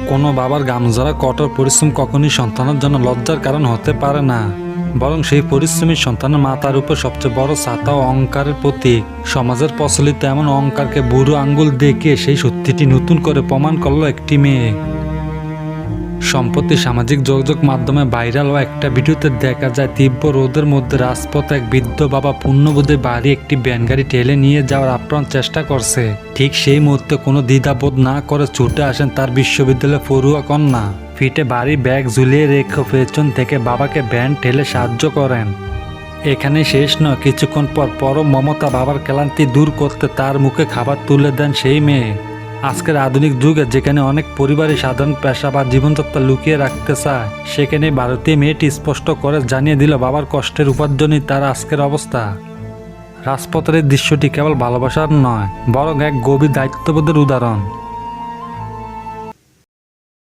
কোনো বাবার গামঝরা কঠোর পরিশ্রম কখনই সন্তানের জন্য লজ্জার কারণ হতে পারে না, বরং সেই পরিশ্রমী সন্তানের মাথার উপর সবচেয়ে বড় ছাতা ও অহংকারের প্রতীক। সমাজের প্রচলিত এমন অহংকারকে বুড়ো আঙ্গুল দেখিয়ে সেই সত্যিটি নতুন করে প্রমাণ করলো একটি মেয়ে। সম্প্রতি সামাজিক যোগাযোগ মাধ্যমে ভাইরাল হওয়া একটা ভিডিওতে দেখা যায় তীব্র রোদের মধ্যে রাজপথে এক বৃদ্ধ বাবা পূর্ণবোধে বাড়ি একটি ভ্যানগাড়ি ঠেলে নিয়ে যাওয়ার আপ্রাণ চেষ্টা করছে। ঠিক সেই মুহূর্তে কোনো দ্বিধাবোধ না করে ছুটে আসেন তার বিশ্ববিদ্যালয়ের পড়ুয়া কন্যা। ফিটে ভারী ব্যাগ ঝুলিয়ে রেখে পেছন থেকে বাবাকে ভ্যান ঠেলে সাহায্য করেন। এখানে শেষ নয়, কিছুক্ষণ পর পরম মমতা বাবার ক্লান্তি দূর করতে তার মুখে খাবার তুলে দেন সেই মেয়ে। আজকের আধুনিক যুগে যেখানে অনেক পরিবারই সাধারণ পেশা বা জীবনযাত্রা লুকিয়ে রাখতে চায়, সেখানে ভারতীয় মেয়েটি স্পষ্ট করে জানিয়ে দিল বাবার কষ্টের উপার্জনই তার আজকের অবস্থা। রাজপথের এই দৃশ্যটি কেবল ভালোবাসার নয়, বরং এক গভীর দায়িত্ববোধের উদাহরণ।